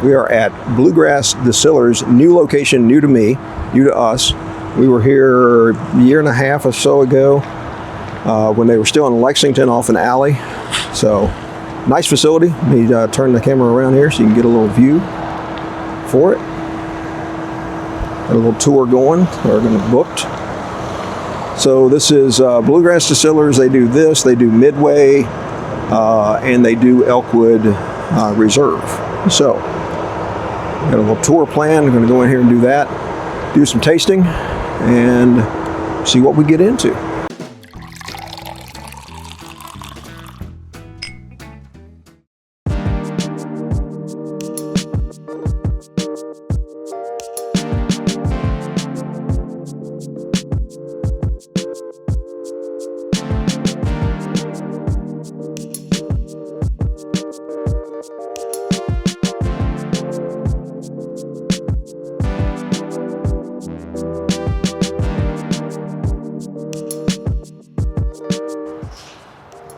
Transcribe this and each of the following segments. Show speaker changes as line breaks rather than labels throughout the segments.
We are at Bluegrass Distillery's new location, new to me, new to us. We were here a year and a half or so ago when they were still in Lexington off an alley. So, nice facility. Let me turn the camera around here so you can get a little view for it. Got a little tour going, we're going to booked. So this is Bluegrass Distillers. They do this, they do Midway, and they do Elkwood Reserve. So, got a little tour plan. We're going to go in here and do that, do some tasting, and see what we get into.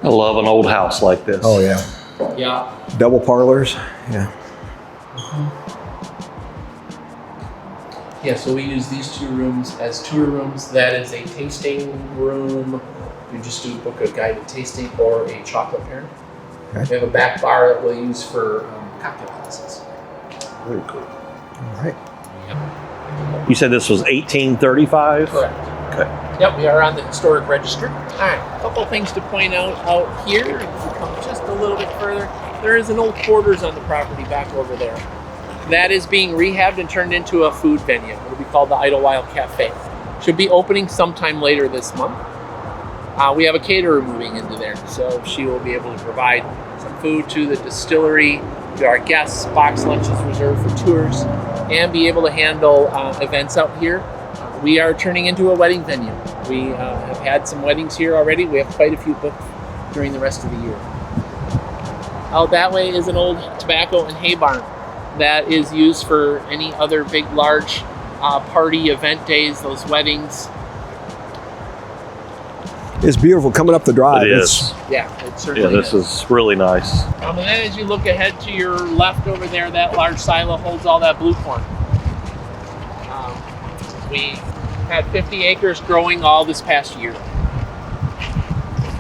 I love an old house like this.
Oh yeah.
Yeah.
Double parlors. Yeah.
Yeah, so we use these two rooms as tour rooms. That is a tasting room. You just do book a guided tasting or a chocolate pairing.
Okay.
We have a back bar that we'll use for cocktail classes.
Very cool. All right.
Yep.
You said this was 1835?
Correct.
Okay.
Yep, we are on the historic register. All right, a couple things to point out here. If you come just a little bit further, there is an old quarters on the property back over there. That is being rehabbed and turned into a food venue. It'll be called the Idlewild Cafe. Should be opening sometime later this month. We have a caterer moving into there, so she will be able to provide some food to the distillery, to our guests, box lunches reserved for tours, and be able to handle events out here. We are turning into a wedding venue. We have had some weddings here already. We have quite a few booked during the rest of the year. Out that way is an old tobacco and hay barn that is used for any other big, large party event days, those weddings.
It's beautiful coming up the drive.
It is.
Yeah, it certainly
Yeah, this is really nice.
And then as you look ahead to your left over there, that large silo holds all that blue corn. We had 50 acres growing all this past year.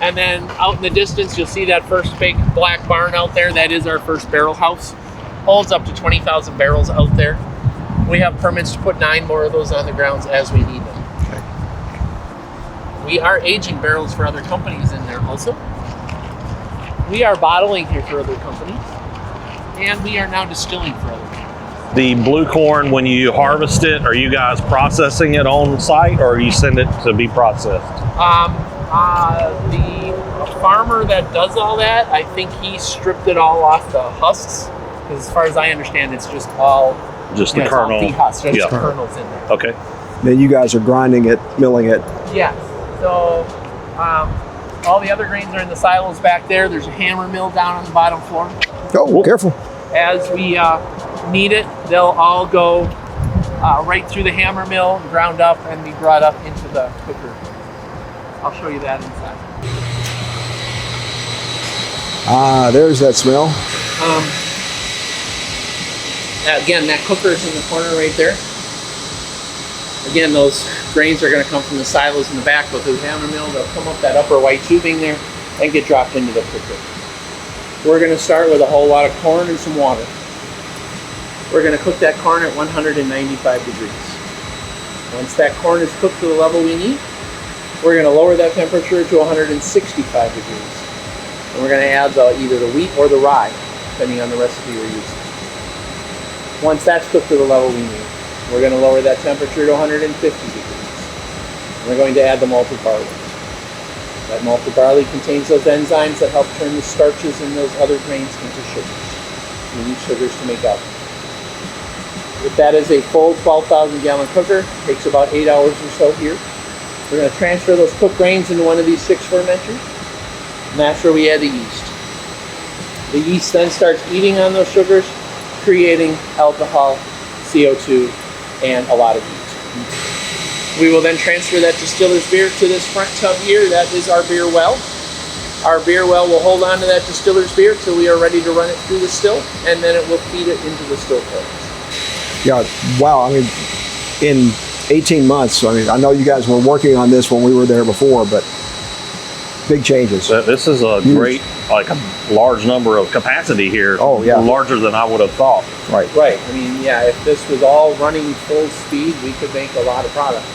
And then out in the distance, you'll see that first big black barn out there. That is our first barrel house. Holds up to 20,000 barrels out there. We have permits to put 9 more of those on the grounds as we need them.
Okay.
We are aging barrels for other companies in there also. We are bottling here for other companies. And we are now distilling for other companies.
The blue corn, when you harvest it, are you guys processing it on site or you send it to be processed?
The farmer that does all that, I think he stripped it all off the husks. Because as far as I understand, it's just all
Just the kernel.
It's all dehusked. There's
Yeah.
kernels in there.
Okay.
Then you guys are grinding it, milling it.
Yes. So all the other grains are in the silos back there. There's a hammer mill down on the bottom floor.
Oh, careful.
As we knead it, they'll all go right through the hammer mill, ground up, and be brought up into the cooker. I'll show you that inside.
Ah, there's that smell.
Again, that cooker is in the corner right there. Again, those grains are going to come from the silos in the back, but through the hammer mill, they'll come up that upper white tubing there and get dropped into the cooker. We're going to start with a whole lot of corn and some water. We're going to cook that corn at 195 degrees. Once that corn is cooked to the level we need, we're going to lower that temperature to 165 degrees. And we're going to add either the wheat or the rye, depending on the recipe we're using. Once that's cooked to the level we need, we're going to lower that temperature to 150 degrees. And we're going to add the malted barley. That malted barley contains those enzymes that help turn the starches in those other grains into sugars. We need sugars to make alcohol. If that is a full 12,000 gallon cooker, takes about 8 hours or so here. We're going to transfer those cooked grains into one of these 6 fermenters, and that's where we add the yeast. The yeast then starts eating on those sugars, creating alcohol, CO2, and a lot of heat. We will then transfer that distiller's beer to this front tub here. That is our beer well. Our beer well will hold on to that distiller's beer till we are ready to run it through the still, and then it will feed it into the still coils.
Yeah, wow. I mean, in 18 months, I mean, I know you guys were working on this when we were there before, but big changes.
This is a great, like a large number of capacity here.
Oh, yeah.
Larger than I would have thought.
Right.
Right. I mean, yeah, if this was all running full speed, we could make a lot of product.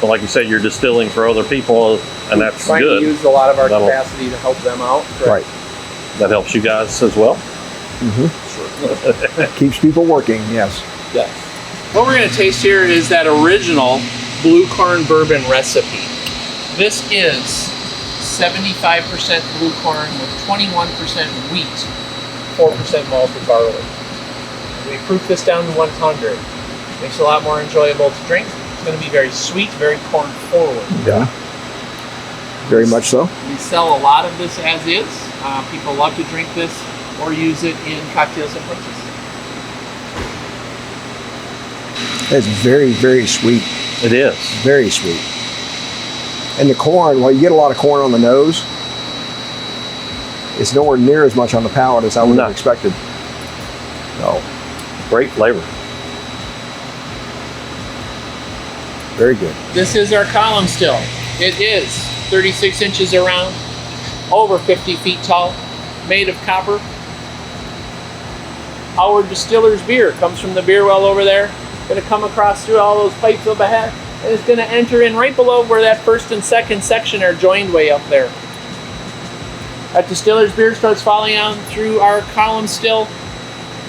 But like you said, you're distilling for other people, and that's
Trying
good.
to use a lot of our
That'll-
capacity to help them out.
Right.
That helps you guys as well.
Keeps people working, yes.
Yes. What we're going to taste here is that original blue corn bourbon recipe. This is 75% blue corn with 21% wheat, 4% malted barley. We proof this down to 100. Makes it a lot more enjoyable to drink. It's going to be very sweet, very corn forward.
Yeah. Very much so.
We sell a lot of this as is. People love to drink this or use it in cocktails and punches.
It's very, very sweet.
It is.
Very sweet. And the corn, well, you get a lot of corn on the nose. It's nowhere near as much on the palate as I would have expected. No.
Great flavor.
Very good.
This is our column still. It is 36 inches around, over 50 feet tall, made of copper. Our distiller's beer comes from the beer well over there. Going to come across through all those pipes up ahead, and it's going to enter in right below where that first and second section are joined way up there. That distiller's beer starts falling out through our column still,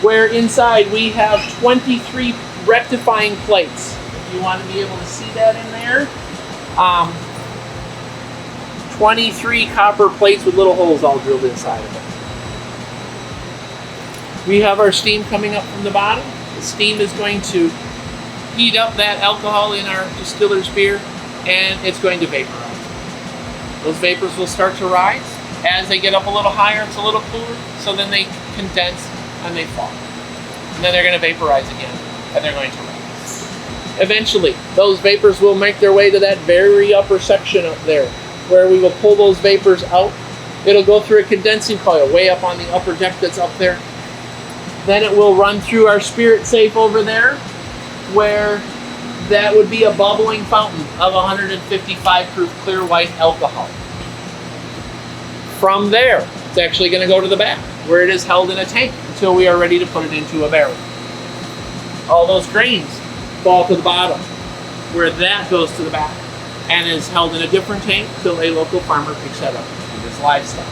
where inside we have 23 rectifying plates. If you want to be able to see that in there, 23 copper plates with little holes all drilled inside of it. We have our steam coming up from the bottom. The steam is going to heat up that alcohol in our distiller's beer, and it's going to vaporize. Those vapors will start to rise. As they get up a little higher, it's a little cooler, so then they condense and they fall. And then they're going to vaporize again, and they're going to rise. Eventually, those vapors will make their way to that very upper section up there, where we will pull those vapors out. It'll go through a condensing coil way up on the upper deck that's up there. Then it will run through our spirit safe over there, where that would be a bubbling fountain of 155 proof clear white alcohol. From there, it's actually going to go to the back, where it is held in a tank until we are ready to put it into a barrel. All those grains fall to the bottom, where that goes to the back and is held in a different tank till a local farmer picks that up with his livestock.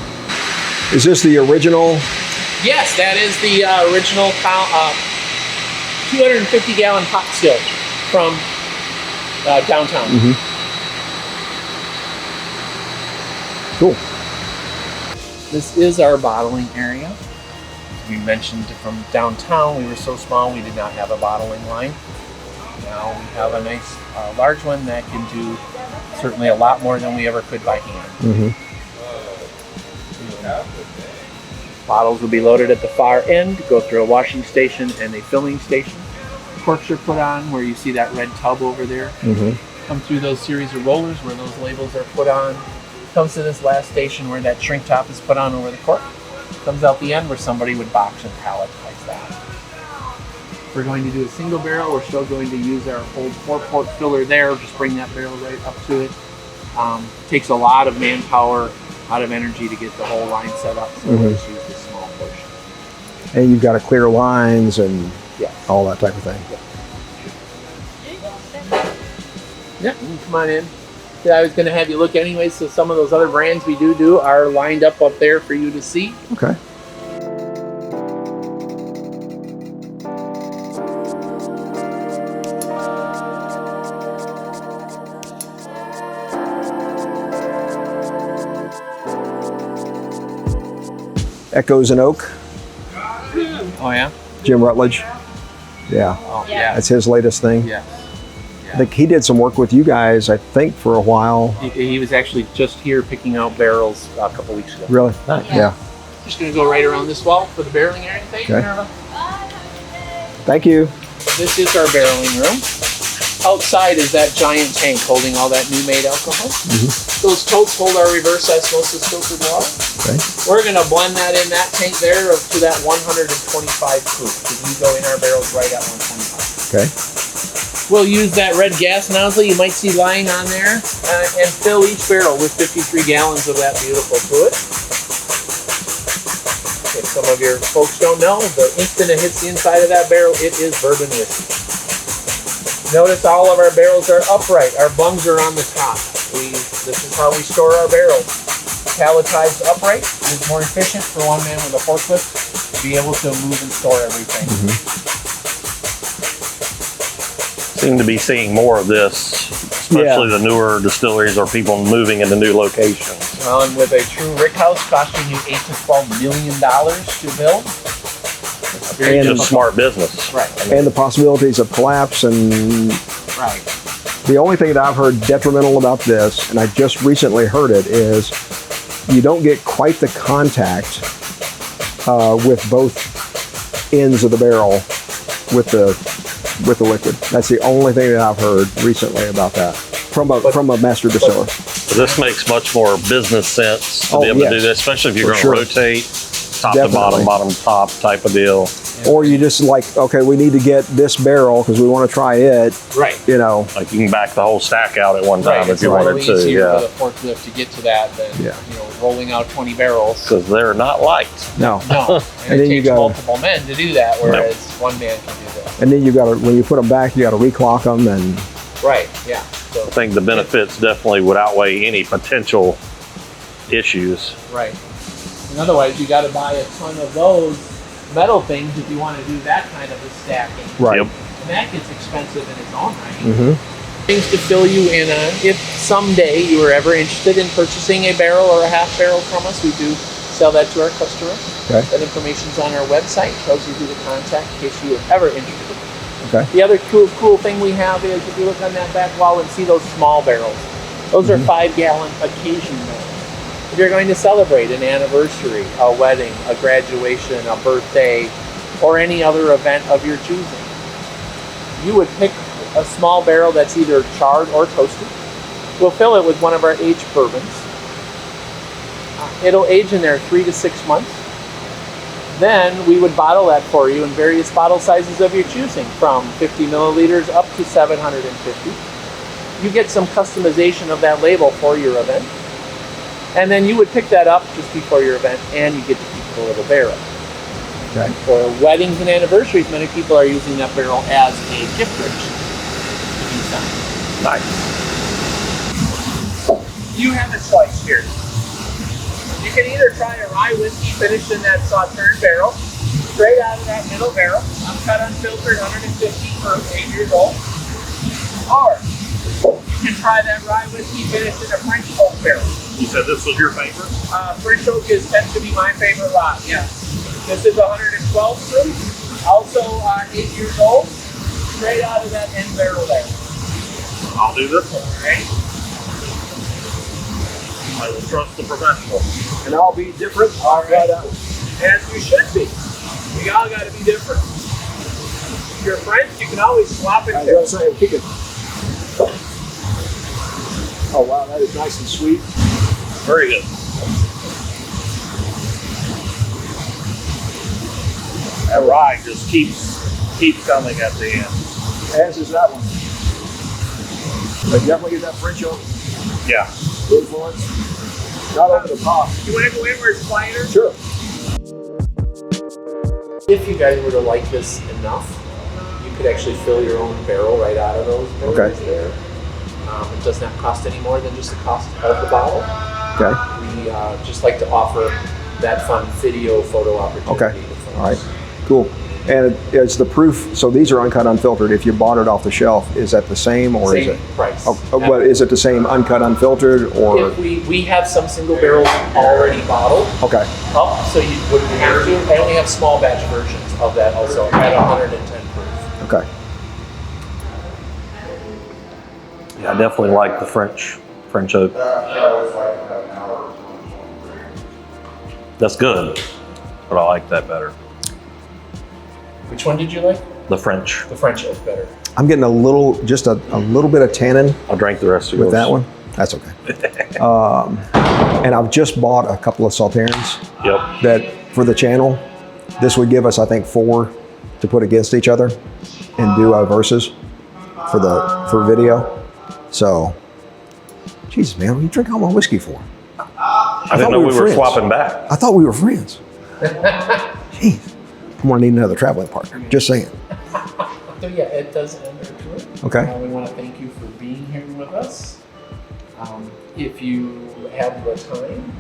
Is this the original?
Yes, that is the original 250-gallon pot still from downtown.
Cool.
This is our bottling area. We mentioned from downtown, we were so small we did not have a bottling line. Now we have a nice large one that can do certainly a lot more than we ever could by hand. Bottles will be loaded at the far end, go through a washing station and a filling station. Corks are put on where you see that red tub over there. Come through those series of rollers where those labels are put on. Comes to this last station where that shrink top is put on over the cork. Comes out the end where somebody would box and palletize that. We're going to do a single barrel. We're still going to use our old 4-quart filler there. Just bring that barrel right up to it. Takes a lot of manpower, a lot of energy to get the whole line set up. So we'll just use this small portion.
And you've got to clear lines and all that type of thing.
Yeah, you can come on in. Yeah, I was going to have you look anyway, so some of those other brands we do are lined up there for you to see.
Okay. Echoes and Oak,
Oh, yeah?
Jim Rutledge. Yeah,
Oh, yeah.
that's his latest thing.
Yeah.
I think he did some work with you guys, I think, for a while.
He was actually just here picking out barrels a couple weeks ago.
Really? Yeah.
Just going to go right around this wall for the barreling area. Thank you,
Okay.
Minerva.
Thank you.
This is our barreling room. outside is that giant tank holding all that new made alcohol. Those totes hold our reverse osmosis filtered water.
Okay.
We're going to blend that in that tank there to that 125 proof, because we go in our barrels right at 125.
Okay.
We'll use that red gas nozzle you might see lying on there and fill each barrel with 53 gallons of that beautiful fluid. If some of your folks don't know, the instant it hits the inside of that barrel, it is bourbon whiskey. Notice all of our barrels are upright. Our bungs are on the top. This is how we store our barrels. Palletized upright is more efficient for one man with a forklift to be able to move and store everything.
Seem to be seeing more of this, especially the newer distilleries or people moving into new locations.
Well, and with a true rick house costing you $8 to $12 million to build, it's very
And a smart business.
Right.
And the possibilities of collapse and
Right.
the only thing that I've heard detrimental about this, and I just recently heard it, is you don't get quite the contact with both ends of the barrel with the liquid. That's the only thing that I've heard recently about that from a master distiller.
So this makes much more business sense to be able to do this, especially if you're going to rotate top to bottom, bottom to top type of deal.
Or you just like, okay, we need to get this barrel because we want to try it.
Right.
You know.
Like you can back the whole stack out at one time if you wanted to.
Easier for the forklift to get to that than rolling out 20 barrels.
Because they're not light.
No.
No.
And then
it
you
takes
got
multiple men to do that, whereas one man can do that.
And then you got to, when you put them back, you got to reclock them and.
Right. Yeah. So,
I think the benefits definitely would outweigh any potential issues.
Right. And otherwise, you got to buy a ton of those metal things if you want to do that kind of a stacking.
Right.
Yep.
And that gets expensive in its own right. Things to fill you in on. If someday you are ever interested in purchasing a barrel or a half barrel from us, we do sell that to our customers.
Okay.
That information's on our website, tells you who to contact in case you are ever interested.
Okay.
The other cool thing we have is if you look on that back wall and see those small barrels, those are 5-gallon occasion barrels. If you're going to celebrate an anniversary, a wedding, a graduation, a birthday, or any other event of your choosing, you would pick a small barrel that's either charred or toasted. We'll fill it with one of our aged bourbons. It'll age in there 3 to 6 months. Then we would bottle that for you in various bottle sizes of your choosing, from 50 milliliters up to 750. You get some customization of that label for your event. And then you would pick that up just before your event, and you get to keep the little barrel.
Okay.
For weddings and anniversaries, many people are using that barrel as a gift bridge.
Nice.
You have a choice here. You can either try a rye whiskey finished in that sautered barrel, straight out of that middle barrel, uncut, unfiltered, 150 proof, 8 years old. Or you can try that rye whiskey finished in a French oak barrel.
You said this was your favorite?
French oak tends to be my favorite lot, yes. This is 112 proof, also 8 years old, straight out of that end barrel there.
I'll do this one.
Okay?
I will trust the professional.
And I'll be different.
All right. As you should be. We all got to be different. If you're friends, you can always swap it.
Oh wow, that is nice and sweet.
Very good. That rye just keeps coming at the end.
As is that one. But definitely get that French oak
Yeah.
influence. Not over the top.
You want to go in where it's quieter?
Sure.
If you guys were to like this enough, you could actually fill your own barrel right out of those barrels there. It does not cost any more than just the cost of the bottle.
Okay.
We just like to offer that fun video photo opportunity.
Okay.
to folks.
All right. Cool. And it's the proof. So these are uncut, unfiltered. If you bought it off the shelf, is that the same, or
Same
is it?
price.
But is it the same uncut, unfiltered, or?
If we have some single barrels already bottled
Okay.
up, so you wouldn't have to. I only have small batch versions of that also at 110 proof.
Okay.
Yeah, I definitely like the French oak. That's good, but I like that better.
Which one did you like?
The French.
The French is better.
I'm getting a little bit of tannin
I drank the rest of
with
yours.
that one. That's okay. And I've just bought a couple of Sauternes
Yep.
that for the channel, this would give us, I think, 4 to put against each other and do verses for video. So, Jesus, man, what are you drinking all my whiskey for?
I didn't know we were
friends.
swapping back.
I thought we were friends. Jeez, I'm gonna need another traveling partner. Just saying.
So yeah, it does end our tour.
Okay.
We want to thank you for being here with us. If you have the time,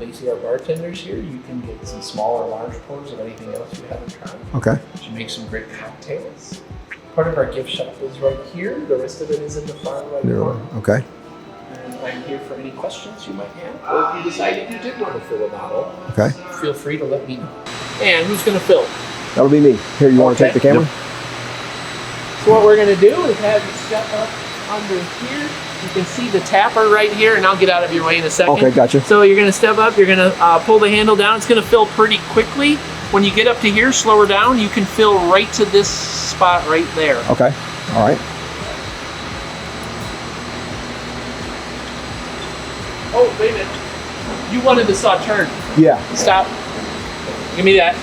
Lacey, our bartender's here. You can get some small or large pours of anything else you haven't tried.
Okay.
She makes some great cocktails. Part of our gift shop is right here. The rest of it is in the far right corner.
Okay.
And I'm here for any questions you might have. Or if you decided you did want to fill a bottle,
Okay.
feel free to let me know. And who's going to fill?
That'll be me. Here, you want to take the camera?
So what we're going to do is have you step up under here. You can see the tapper right here, and I'll get out of your way in a second.
Okay, gotcha.
So you're going to step up, you're going to pull the handle down. It's going to fill pretty quickly. When you get up to here, slow her down. You can fill right to this spot right there.
Okay. All right.
Oh, wait a minute. You wanted the Sauterne.
Yeah.
Stop. Give me that.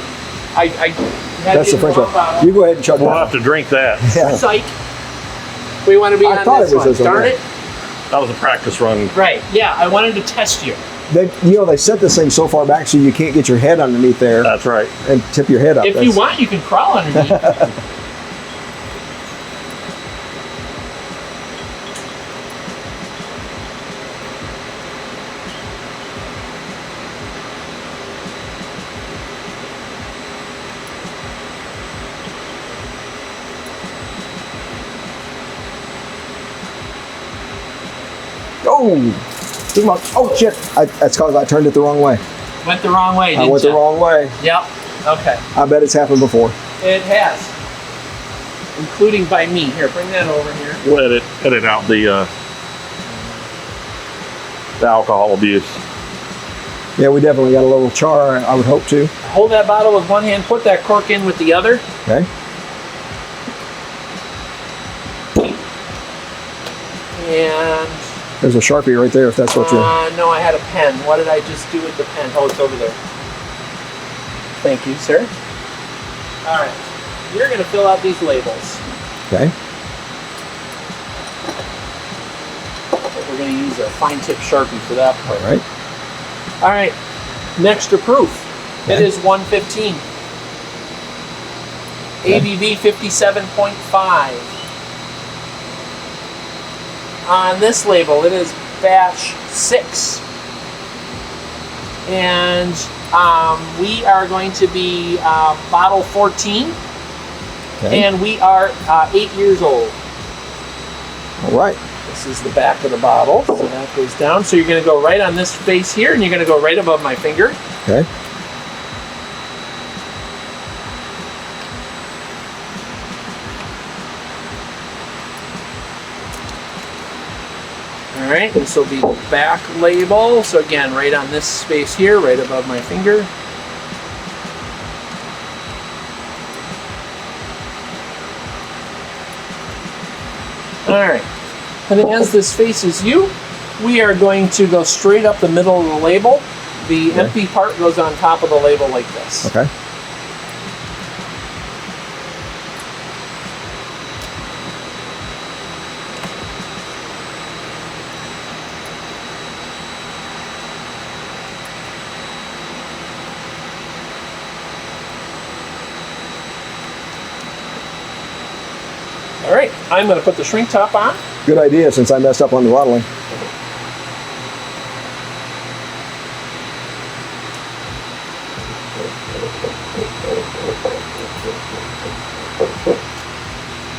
I had
That's
it
the
in
French
wrong
one.
bottle.
You go ahead and chug
We'll
that.
have to drink that.
Yeah.
Psych. We want to be
I
on
thought
this
it was
one.
this one,
Darn
yeah.
it.
That was a practice run.
Right. Yeah, I wanted to test you.
They set this thing so far back so you can't get your head underneath there
That's right.
and tip your head up.
If you want, you can crawl underneath.
Oh shit! That's because I turned it the wrong way.
Went the wrong way, didn't
I went
you?
the wrong way.
Yep. Okay.
I bet it's happened before.
It has. Including by me. Here, bring that over here.
We'll edit out the alcohol abuse.
Yeah, we definitely got a little char. I would hope to.
Hold that bottle with one hand, put that cork in with the other.
Okay.
And
There's a Sharpie right there if that's what you're.
no, I had a pen. What did I just do with the pen? Oh, it's over there. Thank you, sir. All right. You're going to fill out these labels.
Okay.
We're going to use a fine tip Sharpie for that part.
All right.
All right. Next to proof. It
Okay.
is 115. ABV 57.5. On this label, it is batch 6. And we are going to be bottle 14.
Okay.
And we are 8 years old.
All right.
This is the back of the bottle. So that goes down. So you're going to go right on this face here, and you're going to go right above my finger.
Okay.
All right, this will be the back label. So again, right on this space here, right above my finger. All right, and as this faces you, we are going to go straight up the middle of the label. The
Okay.
empty part goes on top of the label like this.
Okay.
All right, I'm going to put the shrink top on.
Good idea since I messed up on the bottling.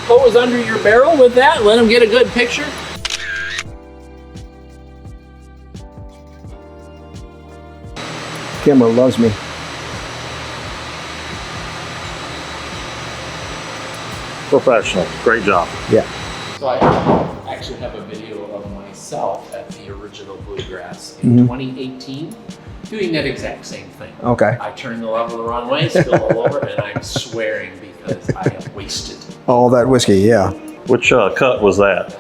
Hose under your barrel with that. Let them get a good picture.
Camera loves me.
Professional. Great job.
Yeah.
So I actually have a video of myself at the original Bluegrass in 2018. doing that exact same thing.
Okay.
I turn the level the wrong way, spill all over, and I'm swearing because I have wasted
All that whiskey, yeah.
Which cut was that?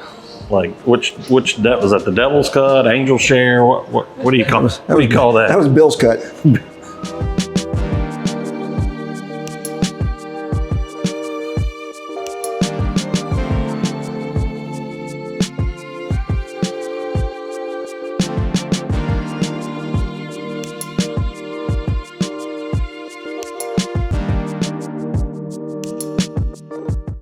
Like which was that? The Devil's Cut, Angel Share? What do you call that?
That was Bill's cut.